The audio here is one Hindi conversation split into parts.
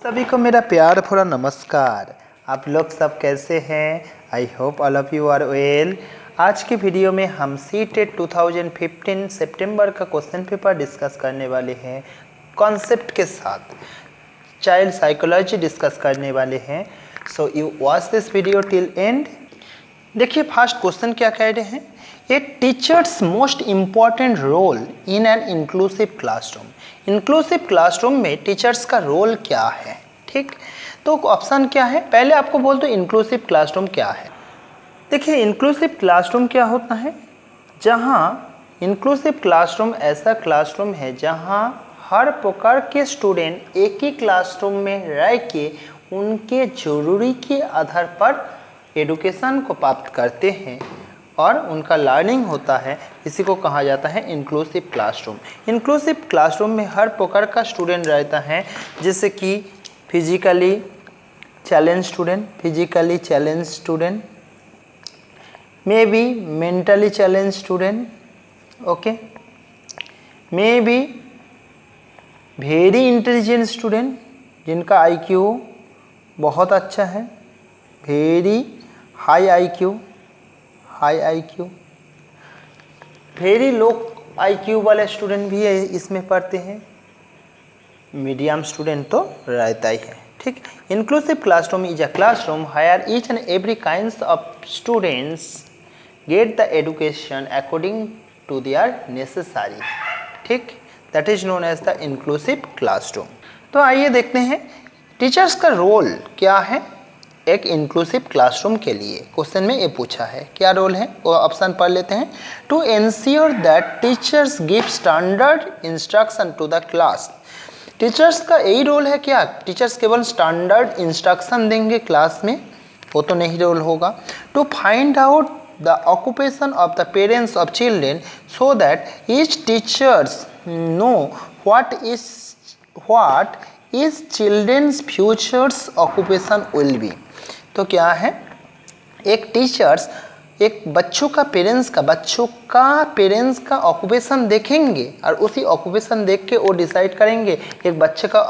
सभी को मेरा प्यार भरा नमस्कार। आप लोग सब कैसे हैं? I hope all of you are well. आज की वीडियो में हम सीटेट 2015 सितंबर का क्वेश्चन पेपर डिस्कस करने वाले हैं। कॉन्सेप्ट के साथ चाइल्ड साइकोलॉजी डिस्कस करने वाले हैं। So you watch this video till end. देखिए फर्स्ट क्वेश्चन क्या कह रहे हैं, a teachers most important role in an inclusive classroom. Inclusive classroom में टीचर्स का रोल क्या है? ठीक, तो ऑप्शन क्या है? पहले आपको बोल दो इंक्लूसिव क्लासरूम क्या है। देखिए इंक्लूसिव क्लासरूम क्या होता है, जहाँ इंक्लूसिव क्लासरूम ऐसा क्लासरूम है जहाँ हर प्रकार के स्टूडेंट एक ही क्लासरूम में रह के उनके जरूरी के आधार पर एडुकेशन को प्राप्त करते हैं और उनका लर्निंग होता है। इसी को कहा जाता है इंक्लूसिव क्लासरूम। इंक्लूसिव क्लासरूम में हर प्रकार का स्टूडेंट रहता है, जैसे कि physically challenge student, may be mentally challenge student, okay, may be very intelligent student जिनका आईक्यू बहुत अच्छा है, very high IQ, very low IQ वाले स्टूडेंट भी इसमें पढ़ते हैं, मीडियम स्टूडेंट तो रहता ही है। ठीक, inclusive classroom is a classroom where each and every kinds of students get the education according to their necessary. ठीक, that is known as the inclusive classroom. तो आइए देखते हैं टीचर्स का रोल क्या है एक इंक्लूसिव क्लासरूम के लिए। क्वेश्चन में ये पूछा है क्या रोल है, वो ऑप्शन पढ़ लेते हैं। To ensure that teachers give standard instruction to the class. Teachers का यही रोल है क्या? टीचर्स केवल स्टैंडर्ड इंस्ट्रक्शन देंगे क्लास में? वो तो नहीं रोल होगा। To find out the occupation of the parents of children so that each teachers know what is children's futures occupation will be. तो क्या है, एक टीचर्स एक बच्चों का पेरेंट्स का ऑक्यूपेशन देखेंगे और उसी ऑक्यूपेशन देख के वो डिसाइड करेंगे एक बच्चे का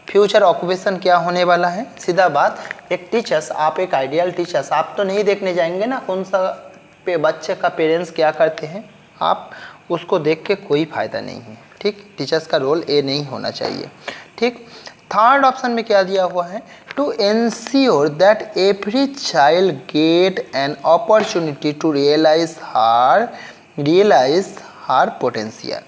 फ्यूचर ऑक्यूपेशन क्या होने वाला है। सीधा बात, एक टीचर्स, आप एक आइडियल टीचर्स, आप तो नहीं देखने जाएंगे ना कौन सा बच्चे का पेरेंट्स क्या करते हैं, आप उसको देख के कोई फ़ायदा नहीं है। ठीक, टीचर्स का रोल ये नहीं होना चाहिए। ठीक, थर्ड ऑप्शन में क्या दिया हुआ है, to ensure that every child get an opportunity to realise her potential.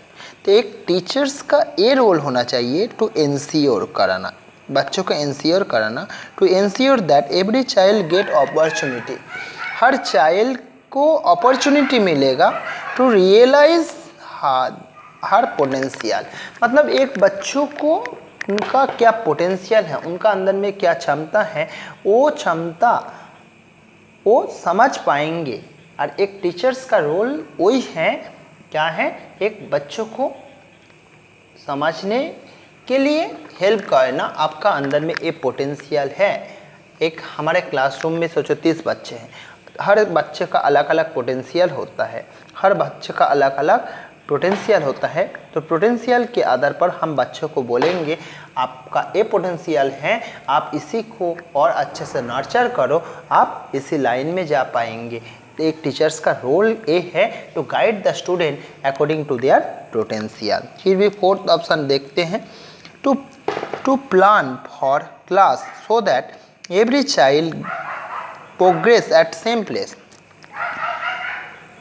तो एक टीचर्स का ये रोल होना चाहिए टू एंश्योर कराना, बच्चों को एंश्योर कराना, to ensure that every child get opportunity, हर चाइल्ड को अपॉर्चुनिटी मिलेगा टू रियलाइज हार पोटेंशियल। मतलब एक बच्चों को उनका क्या पोटेंशियल है, उनका अंदर में क्या क्षमता है, वो क्षमता वो समझ पाएंगे। और एक टीचर्स का रोल वही है, क्या है, एक बच्चों को समझने के लिए हेल्प करना। आपका अंदर में एक पोटेंशियल है। एक हमारे क्लासरूम में सोचो 30 बच्चे हैं, हर बच्चे का अलग अलग पोटेंशियल होता है, हर बच्चे का अलग अलग पोटेंशियल होता है। तो पोटेंशियल के आधार पर हम बच्चों को बोलेंगे आपका ये पोटेंशियल है, आप इसी को और अच्छे से नर्चर करो, आप इसी लाइन में जा पाएंगे। एक टीचर्स का रोल ये है to guide the student according to their potential. फिर भी फोर्थ ऑप्शन देखते हैं, to plan for class so that every child progress at same place.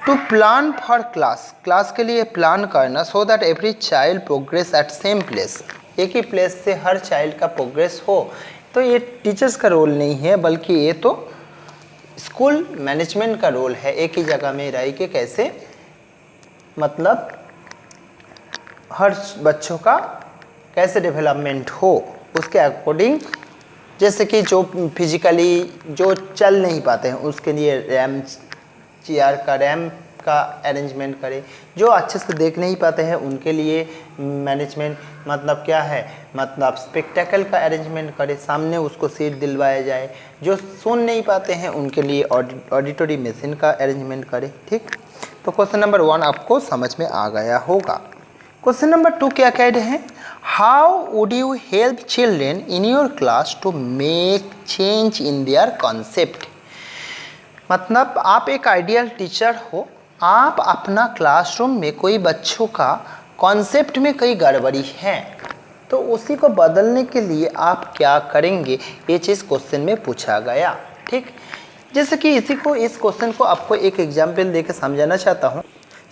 To plan for class के लिए प्लान करना, so that every child progress at same place, एक ही प्लेस से हर चाइल्ड का प्रोग्रेस हो। तो ये टीचर्स का रोल नहीं है, बल्कि ये तो स्कूल मैनेजमेंट का रोल है। एक ही जगह में रह के कैसे, मतलब हर बच्चों का कैसे डेवलपमेंट हो उसके अकॉर्डिंग, जैसे कि जो फिजिकली जो चल नहीं पाते हैं उसके लिए रैम्प का अरेंजमेंट करें, जो अच्छे से देख नहीं पाते हैं उनके लिए मैनेजमेंट मतलब क्या है, मतलब स्पेक्टेकल का अरेंजमेंट करें, सामने उसको सीट दिलवाया जाए। जो सुन नहीं पाते हैं उनके लिए ऑडिटरी मशीन का अरेंजमेंट करें। ठीक, तो क्वेश्चन नंबर 1 आपको समझ में आ गया होगा। क्वेश्चन नंबर 2 क्या कह रहे हैं, how would you help children in your class to make change in their concept. मतलब आप एक आइडियल टीचर हो, आप अपना क्लासरूम में कोई बच्चों का कॉन्सेप्ट में कई गड़बड़ी है, तो उसी को बदलने के लिए आप क्या करेंगे, ये चीज़ क्वेश्चन में पूछा गया। ठीक, जैसे कि इस क्वेश्चन को आपको एक एग्जाम्पल देकर समझाना चाहता हूँ।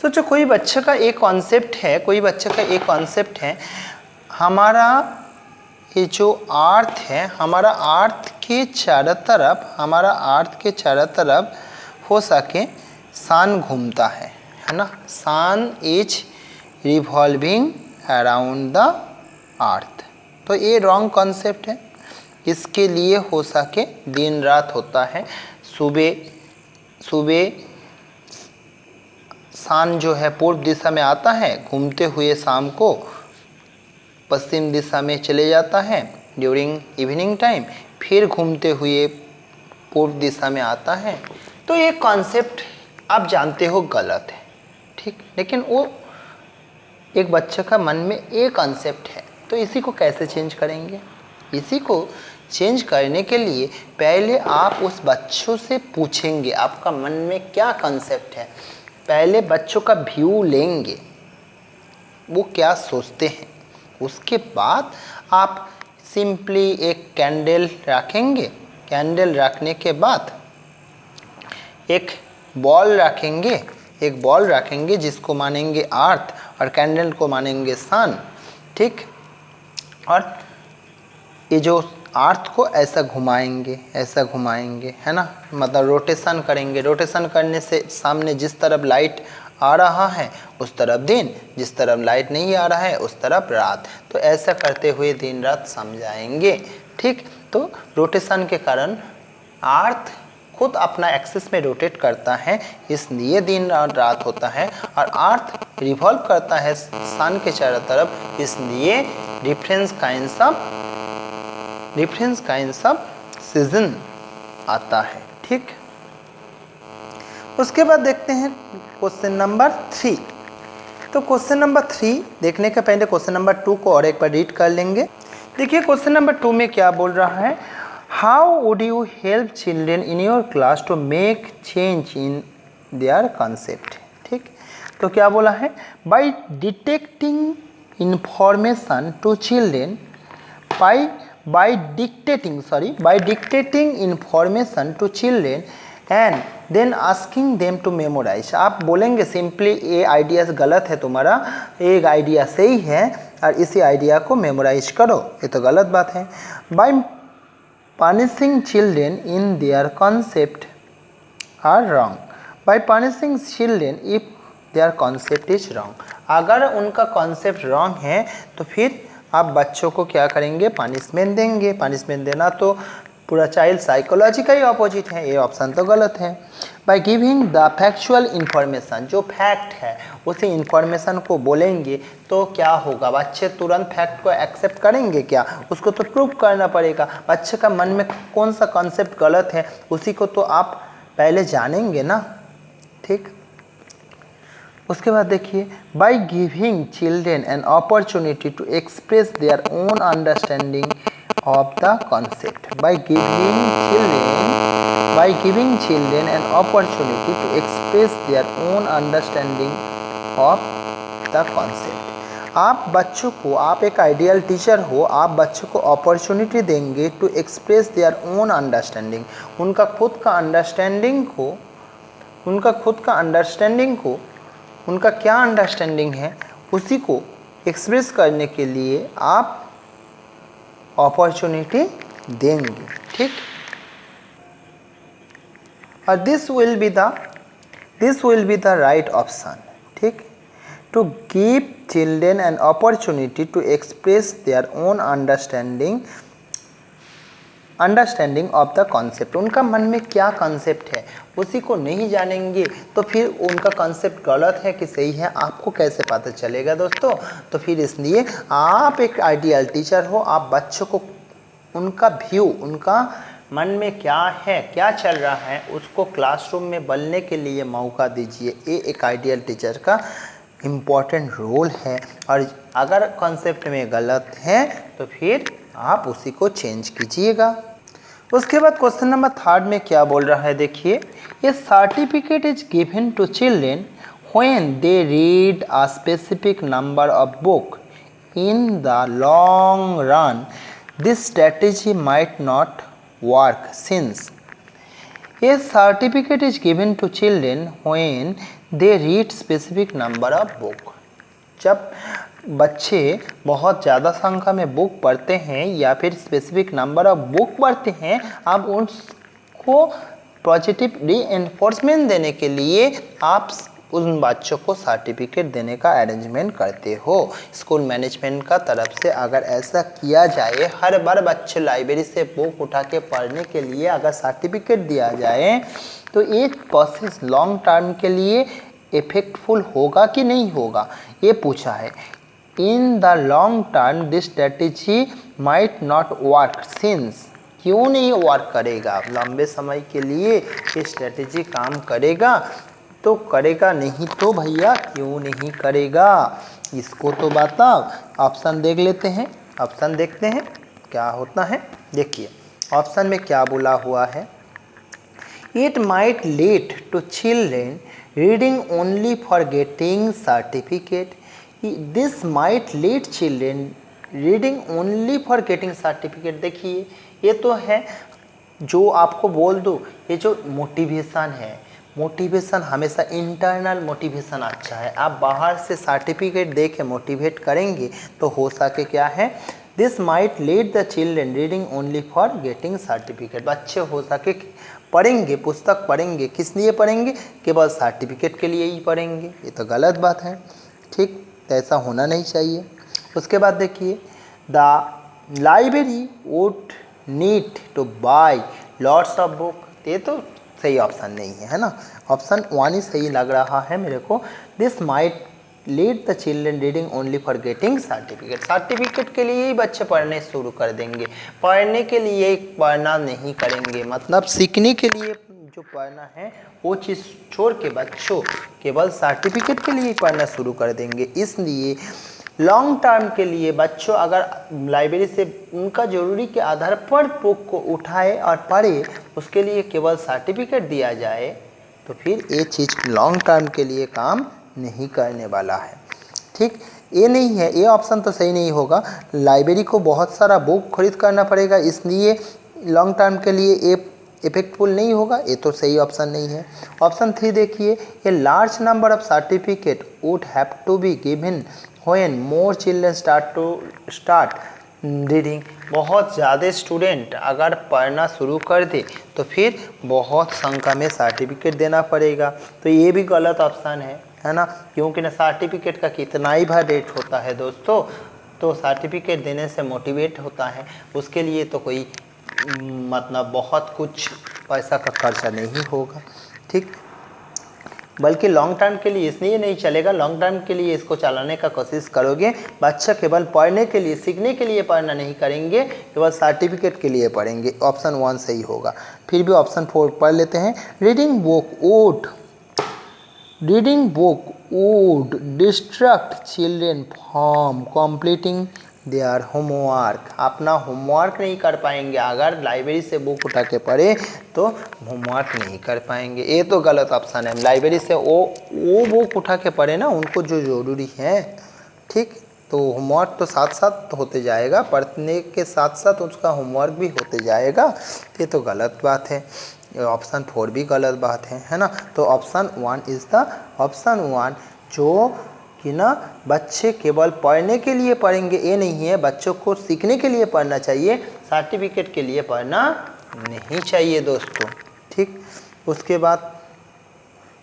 सोचो कोई बच्चे का एक कॉन्सेप्ट है, हमारा ये जो अर्थ है, हमारा अर्थ के चारों तरफ हो सके सन घूमता है ना, sun is revolving around the earth. तो ये रॉन्ग कॉन्सेप्ट है। इसके लिए हो सके दिन रात होता है, सुबह सन जो है पूर्व दिशा में आता है, घूमते हुए शाम को पश्चिम दिशा में चले जाता है ड्यूरिंग इवनिंग टाइम, फिर घूमते हुए पूर्व दिशा में आता है। तो ये कॉन्सेप्ट आप जानते हो गलत है, ठीक, लेकिन वो एक बच्चे का मन में एक कॉन्सेप्ट है, तो इसी को कैसे चेंज करेंगे। इसी को चेंज करने के लिए पहले आप उस बच्चों से पूछेंगे आपका मन में क्या कॉन्सेप्ट है, पहले बच्चों का व्यू लेंगे, वो क्या सोचते हैं। उसके बाद आप सिंपली एक कैंडल रखेंगे, कैंडल रखने के बाद एक बॉल रखेंगे जिसको मानेंगे अर्थ और कैंडल को मानेंगे सन, ठीक। और ये जो अर्थ को ऐसा घुमाएंगे है ना, मतलब रोटेशन करेंगे। रोटेशन करने से सामने जिस तरफ लाइट आ रहा है उस तरफ दिन, जिस तरफ लाइट नहीं आ रहा है उस तरफ रात। तो ऐसा करते हुए दिन रात समझाएंगे, ठीक। तो रोटेशन के कारण अर्थ खुद अपना एक्सिस में रोटेट करता है, इसलिए दिन और रात होता है, और अर्थ रिवॉल्व करता है सन के चारों तरफ, इसलिए डिफरेंस काइंड्स ऑफ सीजन आता है, ठीक। उसके बाद देखते हैं क्वेश्चन नंबर 3। तो क्वेश्चन नंबर 3 देखने के पहले क्वेश्चन नंबर 2 को और एक बार रीड कर लेंगे। देखिए क्वेश्चन नंबर 2 में क्या बोल रहा है, how would you help children in your class to make change in their concept, ठीक। तो क्या बोला है, by detecting information to children, by dictating information to children and then asking them to memorize। आप बोलेंगे सिंपली ये आइडिया गलत है तुम्हारा, एक आइडिया सही है और इसी आइडिया को मेमोराइज करो, ये तो गलत बात है। by punishing children in their concept are wrong, by punishing children if their concept is wrong। अगर उनका कॉन्सेप्ट रॉन्ग है तो फिर आप बच्चों को क्या करेंगे, पनिशमेंट देंगे। पनिशमेंट देना तो पूरा चाइल्ड साइकोलॉजी का ही ऑपोजिट है, ये ऑप्शन तो गलत है। By giving the factual information, जो फैक्ट है उसी इंफॉर्मेशन को बोलेंगे तो क्या होगा, बच्चे तुरंत फैक्ट को एक्सेप्ट करेंगे क्या, उसको तो प्रूव करना पड़ेगा। बच्चे का मन में कौन सा कॉन्सेप्ट गलत है उसी को तो आप पहले जानेंगे ना, ठीक। उसके बाद देखिए, by giving children an opportunity to express their own understanding of the concept, by giving children an opportunity to express their own understanding of the concept. आप बच्चों को, आप एक आइडियल टीचर हो, आप बच्चों को अपॉर्चुनिटी देंगे to express their own understanding, उनका खुद का अंडरस्टैंडिंग को उनका क्या अंडरस्टैंडिंग है उसी को एक्सप्रेस करने के लिए आप अपॉर्चुनिटी देंगे, ठीक। और this will be the right option, ठीक, to give children an opportunity to express their own understanding of the concept. उनका मन में क्या कॉन्सेप्ट है उसी को नहीं जानेंगे तो फिर उनका कॉन्सेप्ट गलत है कि सही है, आपको कैसे पता चलेगा दोस्तों। तो फिर इसलिए आप एक आइडियल टीचर हो, आप बच्चों को उनका व्यू, उनका मन में क्या है, क्या चल रहा है, उसको क्लासरूम में बोलने के लिए मौका दीजिए। ये एक आइडियल टीचर का इम्पॉर्टेंट रोल है, और अगर कॉन्सेप्ट में गलत है तो फिर आप उसी को चेंज कीजिएगा। उसके बाद क्वेश्चन नंबर 3 में क्या बोल रहा है, देखिए, ये certificate is given to children when they read a specific number of book in the long run this strategy might not work since A certificate is given to children when they read specific number of book। जब बच्चे बहुत ज़्यादा संख्या में बुक पढ़ते हैं या फिर स्पेसिफिक नंबर ऑफ बुक पढ़ते हैं, आप उसको पॉजिटिव रीइंफोर्समेंट देने के लिए आप उन बच्चों को सर्टिफिकेट देने का अरेंजमेंट करते हो। स्कूल मैनेजमेंट का तरफ से अगर ऐसा किया जाए, हर बार बच्चे लाइब्रेरी से बुक उठा के पढ़ने के लिए अगर सर्टिफिकेट दिया जाए तो एक प्रोसेस लॉन्ग टर्म के लिए इफेक्टफुल होगा कि नहीं होगा, ये पूछा है। इन the long term this strategy might not work since, क्यों नहीं वर्क करेगा, लंबे समय के लिए ये स्ट्रेटेजी काम करेगा तो करेगा, नहीं तो भैया क्यों नहीं करेगा, इसको तो बताओ। ऑप्शन देख लेते हैं, ऑप्शन देखते हैं क्या होता है। देखिए ऑप्शन में क्या बोला हुआ है, it might lead to children reading only for getting certificate. This might lead children reading only for getting certificate. देखिए ये तो है जो आपको बोल दो, ये जो मोटिवेशन है, मोटिवेशन हमेशा इंटरनल मोटिवेशन अच्छा है। आप बाहर से सर्टिफिकेट दे के मोटिवेट करेंगे तो हो सके क्या है, this might lead the children reading only for getting certificate. बच्चे हो सके पढ़ेंगे, पुस्तक पढ़ेंगे, किस लिए पढ़ेंगे, केवल सर्टिफिकेट के लिए ही पढ़ेंगे, ये तो गलत बात है। ठीक, तो ऐसा होना नहीं चाहिए। उसके बाद देखिए, the library would need to buy lots of book, ये तो सही ऑप्शन नहीं है ना, ऑप्शन 1 ही सही लग रहा है मेरे को। This might lead the children reading only for getting certificate, certificate के लिए ही बच्चे पढ़ने शुरू कर देंगे, पढ़ने के लिए पढ़ना नहीं करेंगे, मतलब सीखने के लिए जो पढ़ना है वो चीज़ छोड़ के बच्चों केवल सर्टिफिकेट के लिए ही पढ़ना शुरू कर देंगे। इसलिए लॉन्ग टर्म के लिए बच्चों अगर लाइब्रेरी से उनका ज़रूरी के आधार पर बुक को उठाए और पढ़े, उसके लिए केवल सर्टिफिकेट दिया जाए तो फिर ये चीज़ लॉन्ग टर्म के लिए काम नहीं करने वाला है। ठीक, ये नहीं है, ये ऑप्शन तो सही नहीं होगा। लाइब्रेरी को बहुत सारा बुक खरीद करना पड़ेगा, इसलिए लॉन्ग टर्म के लिए ये इफेक्टफुल नहीं होगा, ये तो सही ऑप्शन नहीं है। ऑप्शन 3 देखिए, a large number of certificate would have to be given when more children start reading. बहुत ज़्यादा स्टूडेंट अगर पढ़ना शुरू कर दे तो फिर बहुत संख्या में सर्टिफिकेट देना पड़ेगा, तो ये भी गलत ऑप्शन है ना, क्योंकि ना सर्टिफिकेट का कितना ही भारी रेट होता है दोस्तों, तो सर्टिफिकेट देने से मोटिवेट होता है, उसके लिए तो कोई मतलब बहुत कुछ पैसा का खर्चा नहीं होगा। ठीक, बल्कि लॉन्ग टर्म के लिए इसलिए नहीं चलेगा, लॉन्ग टर्म के लिए इसको चलाने का कोशिश करोगे, बच्चा केवल पढ़ने के लिए, सीखने के लिए पढ़ना नहीं करेंगे, केवल सर्टिफिकेट के लिए पढ़ेंगे, ऑप्शन 1 सही होगा। फिर भी ऑप्शन 4 पढ़ लेते हैं, reading book would distract children from completing their homework. अपना होमवर्क नहीं कर पाएंगे, अगर लाइब्रेरी से बुक उठा के पढ़े तो होमवर्क नहीं कर पाएंगे, ये तो गलत ऑप्शन है। लाइब्रेरी से वो बुक उठा के पढ़े ना, उनको जो ज़रूरी है, ठीक, तो होमवर्क तो साथ साथ होते जाएगा, पढ़ने के साथ साथ उसका होमवर्क भी होते जाएगा, ये तो गलत बात है। ऑप्शन 4 भी गलत बात है ना, तो ऑप्शन 1 इज़ द ऑप्शन 1 जो कि ना बच्चे केवल पढ़ने के लिए पढ़ेंगे ये नहीं है, बच्चों को सीखने के लिए पढ़ना चाहिए, सर्टिफिकेट के लिए पढ़ना नहीं चाहिए दोस्तों। ठीक, उसके बाद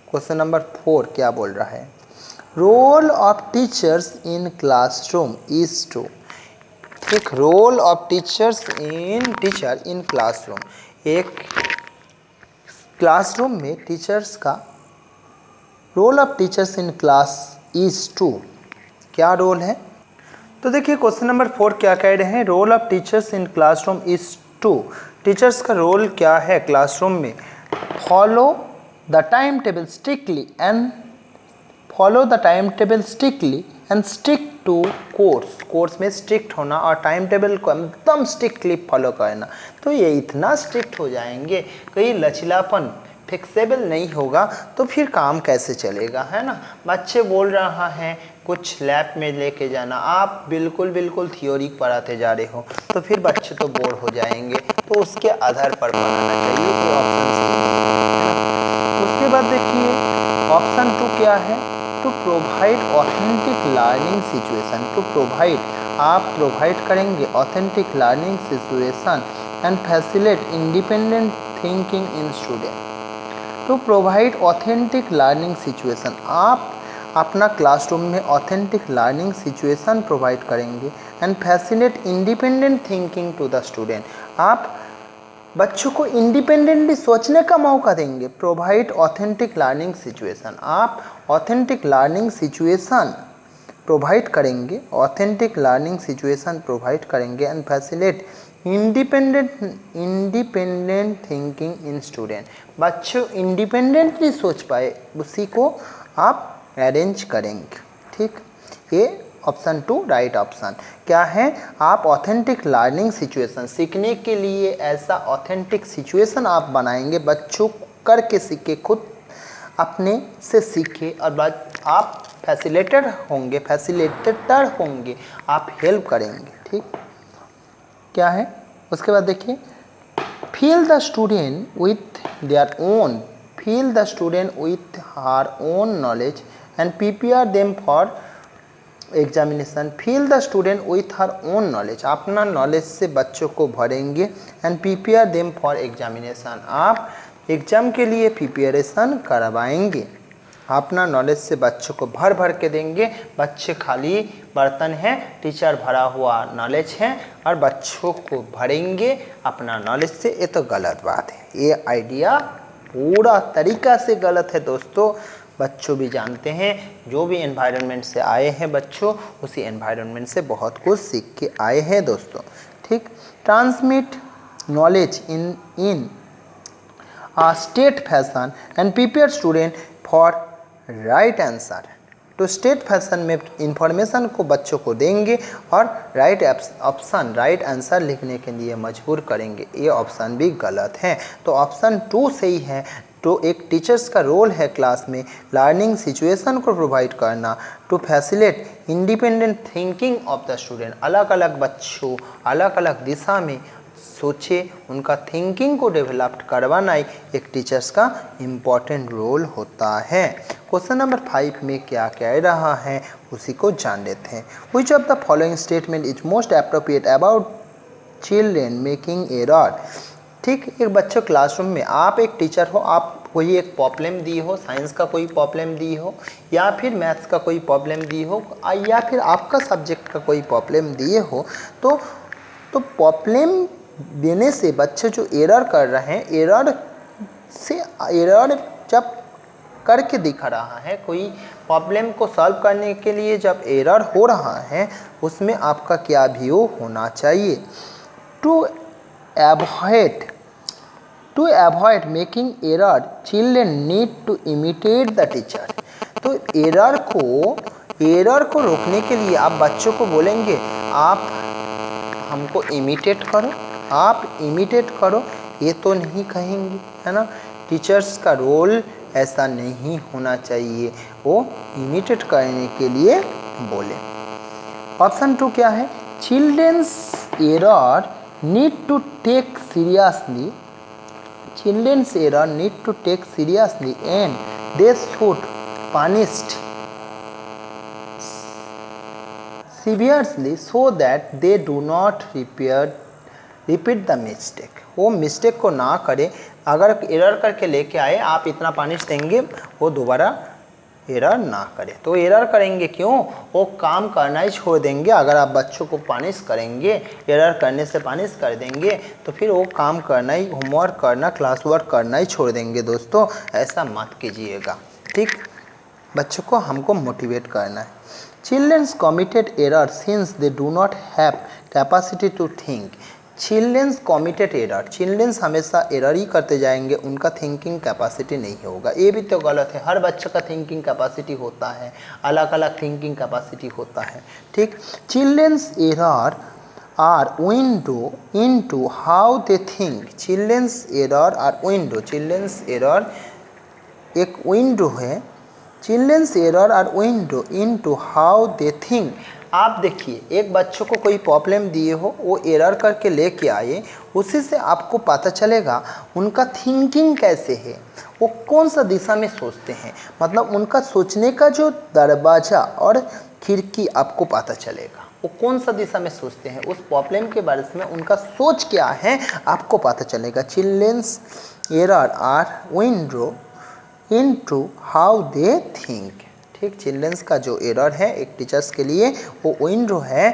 क्वेश्चन नंबर 4 क्या बोल रहा है, role of teachers in classroom is to. ठीक, role of teacher in classroom, एक क्लासरूम में टीचर्स का role of teachers in class is to, क्या रोल है। तो देखिए क्वेश्चन नंबर 4 क्या कह रहे हैं, role of teachers in classroom is to, teachers का रोल क्या है क्लासरूम में, follow the time table strictly and follow the time table strictly and stick to course. Course में स्ट्रिक्ट होना और टाइम टेबल को एकदम स्ट्रिक्टली फॉलो करना। तो ये इतना स्ट्रिक्ट हो जाएंगे, कहीं लचीलापन फिक्सेबल नहीं होगा तो फिर काम कैसे चलेगा, है ना। बच्चे बोल रहा है कुछ लैब में लेके जाना, आप बिल्कुल थ्योरी पढ़ाते जा रहे हो तो फिर बच्चे तो बोर हो जाएंगे, तो उसके आधार पर पढ़ाना चाहिए। तो ऑप्शन सी है ना। उसके बाद देखिए ऑप्शन 2 क्या है, to provide authentic learning situation. To provide, आप प्रोवाइड करेंगे authentic learning situation and facilitate independent thinking in student. To provide authentic learning situation, आप अपना क्लासरूम में ऑथेंटिक लर्निंग सिचुएशन प्रोवाइड करेंगे and facilitate independent thinking to the student. आप बच्चों को इंडिपेंडेंटली सोचने का मौका देंगे। प्रोवाइड ऑथेंटिक लर्निंग सिचुएशन, आप ऑथेंटिक लर्निंग सिचुएशन प्रोवाइड करेंगे, ऑथेंटिक लर्निंग सिचुएशन प्रोवाइड करेंगे and facilitate independent thinking in student. बच्चों इंडिपेंडेंटली सोच पाए उसी को आप अरेंज करेंगे। ठीक, ये ऑप्शन 2 राइट ऑप्शन क्या है, आप ऑथेंटिक लर्निंग सिचुएशन, सीखने के लिए ऐसा ऑथेंटिक सिचुएशन आप बनाएंगे, बच्चों करके सीखे, खुद अपने से सीखे और आप फैसिलिटेटर होंगे, आप हेल्प करेंगे। ठीक, क्या है उसके बाद देखिए feel the student with her own knowledge and prepare them for examination. Feel the student with her own knowledge, अपना नॉलेज से बच्चों को भरेंगे and prepare them for examination, आप एग्जाम के लिए प्रिपरेशन करवाएंगे। अपना नॉलेज से बच्चों को भर के देंगे। बच्चे खाली बर्तन है, टीचर भरा हुआ नॉलेज है और बच्चों को भरेंगे अपना नॉलेज से, ये तो गलत बात है। ये आइडिया पूरा तरीका से गलत है दोस्तों। बच्चों भी जानते हैं, जो भी एनवायरनमेंट से आए हैं बच्चों, उसी एनवायरनमेंट से बहुत कुछ सीख के आए हैं दोस्तों। ठीक, transmit knowledge in a state fashion and prepare student for right answer। तो स्टेट फैशन में इंफॉर्मेशन को बच्चों को देंगे और राइट आंसर लिखने के लिए मजबूर करेंगे। ये ऑप्शन भी गलत है, तो ऑप्शन 2 सही है। तो एक टीचर्स का रोल है क्लास में लर्निंग सिचुएशन को प्रोवाइड करना, to facilitate independent thinking of the student. अलग अलग बच्चों अलग अलग दिशा में सोचे, उनका थिंकिंग को डेवलप करवाना एक टीचर्स का इम्पॉर्टेंट रोल होता है। क्वेश्चन नंबर 5 में क्या कह रहा है उसी को जान लेते हैं। Which of the following statement is most appropriate about children making error. ठीक, एक बच्चों क्लासरूम में आप एक टीचर हो, आप कोई एक प्रॉब्लम दी हो, साइंस का कोई प्रॉब्लम दी हो या फिर मैथ्स का कोई प्रॉब्लम दी हो या फिर आपका सब्जेक्ट का कोई प्रॉब्लम दिए हो, तो प्रॉब्लम देने से बच्चे जो एरर कर रहे हैं, एरर जब करके दिखा रहा है, कोई प्रॉब्लम को सॉल्व करने के लिए जब एरर हो रहा है, उसमें आपका क्या व्यू होना चाहिए। To avoid making error children need to imitate the teacher. तो एरर को रोकने के लिए आप बच्चों को बोलेंगे आप हमको इमिटेट करो, आप इमिटेट करो, ये तो नहीं कहेंगे, है ना। टीचर्स का रोल ऐसा नहीं होना चाहिए, वो इमिटेट करने के लिए बोले। ऑप्शन 2 क्या है, children's error need to take seriously, children's error need to take seriously and they should punished severely so that they do not repeat the mistake। वो मिस्टेक को ना करें, अगर एरर करके लेके आए आप इतना पनिश देंगे, वो दोबारा एरर ना करें। तो एरर करेंगे क्यों, वो काम करना ही छोड़ देंगे। अगर आप बच्चों को पनिश करेंगे, एरर करने से पनिश कर देंगे, तो फिर वो काम करना ही, होमवर्क करना, क्लास वर्क करना ही छोड़ देंगे। दोस्तों ऐसा मत कीजिएगा। ठीक, बच्चों को हमको मोटिवेट करना है। Children committed error since they do not have capacity to think। Children's committed error, children's हमेशा एरर ही करते जाएंगे, उनका थिंकिंग कैपेसिटी नहीं होगा। ये भी तो गलत है, हर बच्चे का थिंकिंग कैपेसिटी होता है, अलग अलग थिंकिंग कैपेसिटी होता है, ठीक। Children's error are window into how they think, children's error are window, children's error एक विंडो है, children's error are window into how they think. आप देखिए, एक बच्चों को कोई प्रॉब्लम दिए हो, वो एरर करके लेके आए, उसी से आपको पता चलेगा उनका थिंकिंग कैसे है, वो कौन सा दिशा में सोचते हैं, मतलब उनका सोचने का जो दरवाज़ा और खिड़की आपको पता चलेगा, वो कौन सा दिशा में सोचते हैं, उस प्रॉब्लम के बारे में उनका सोच क्या है आपको पता चलेगा। Children's error are window into how they think, ठीक। चिल्ड्रंस का जो एरर है एक टीचर्स के लिए वो विंडो है,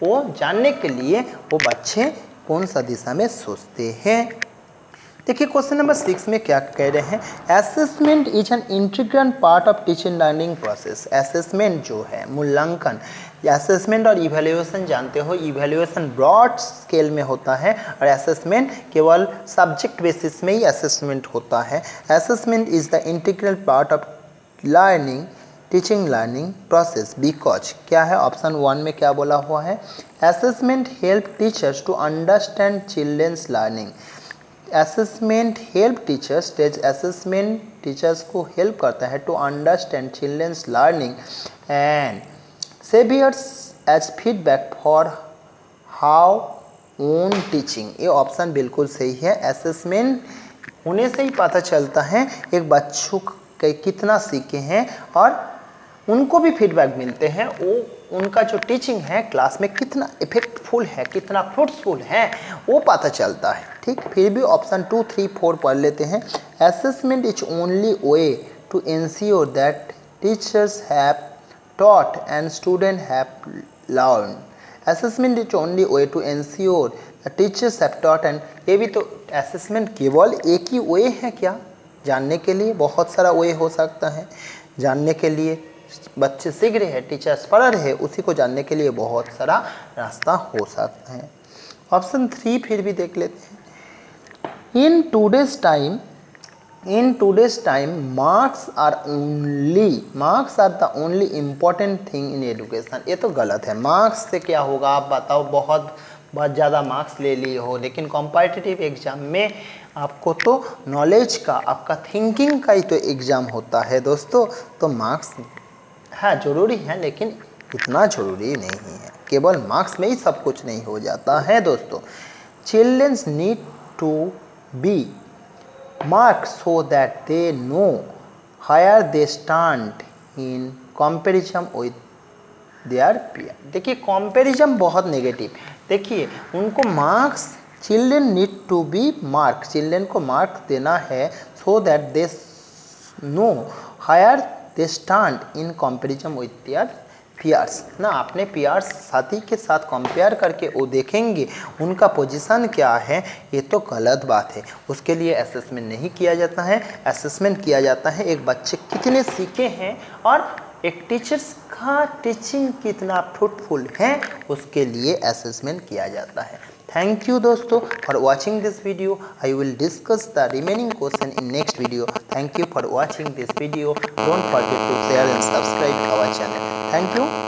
वो जानने के लिए वो बच्चे कौन सा दिशा में सोचते हैं। देखिए क्वेश्चन नंबर 6 में क्या कह रहे हैं, assessment is an integral part of teaching learning process. Assessment जो है, मूल्यांकन, असेसमेंट और इवैल्यूएशन जानते हो, इवैल्यूएशन ब्रॉड स्केल में होता है और असेसमेंट केवल सब्जेक्ट बेसिस में ही असेसमेंट होता है। Assessment is the integral part of learning teaching learning process because, क्या है ऑप्शन 1 में क्या बोला हुआ है, assessment help teachers to understand children's learning. Assessment help teachers, assessment teachers को हेल्प करता है to understand children's learning and serves as feedback for how own teaching. ये ऑप्शन बिल्कुल सही है। असेसमेंट होने से ही पता चलता है एक बच्चों के कितना सीखे हैं और उनको भी फीडबैक मिलते हैं, वो उनका जो टीचिंग है क्लास में कितना इफेक्टफुल है, कितना फ्रूटफुल है, वो पता चलता है, ठीक। फिर भी ऑप्शन 2, 3, 4 पढ़ लेते हैं। Assessment is only way to ensure that teachers have taught and student have learned. Assessment is only way to ensure the teachers have taught and, ये भी तो assessment केवल एक ही वे है क्या जानने के लिए, बहुत सारा वे हो सकता है जानने के लिए। बच्चे सीख रहे हैं, टीचर्स पढ़ रहे हैं, उसी को जानने के लिए बहुत सारा रास्ता हो सकता है। ऑप्शन 3 फिर भी देख लेते हैं। इन today's time marks are the only important thing in education। ये तो गलत है, मार्क्स से क्या होगा आप बताओ, बहुत ज़्यादा मार्क्स ले लिए हो, लेकिन कॉम्पिटिटिव एग्जाम में आपको तो नॉलेज का, आपका थिंकिंग का ही तो एग्ज़ाम होता है दोस्तों। तो मार्क्स हाँ ज़रूरी है, लेकिन इतना ज़रूरी नहीं है, केवल मार्क्स में ही सब कुछ नहीं हो जाता है दोस्तों। Children's need to be marked so that they know where they stand in comparison with their peer। देखिए कंपैरिजन बहुत नेगेटिव, देखिए उनको marks, children need to be mark, children को मार्क देना है so that they no higher they stand in comparison with their peers ना, अपने पीयर्स साथी के साथ कंपेयर करके वो देखेंगे उनका पोजीशन क्या है। ये तो गलत बात है, उसके लिए असेसमेंट नहीं किया जाता है। असेसमेंट किया जाता है एक बच्चे कितने सीखे हैं और एक टीचर्स का टीचिंग कितना फ्रूटफुल है, उसके लिए असेसमेंट किया जाता है। थैंक यू दोस्तों for watching this video. I will discuss the remaining question in next video. Thank you for watching this video. Don't forget to share and subscribe our channel. Thank you.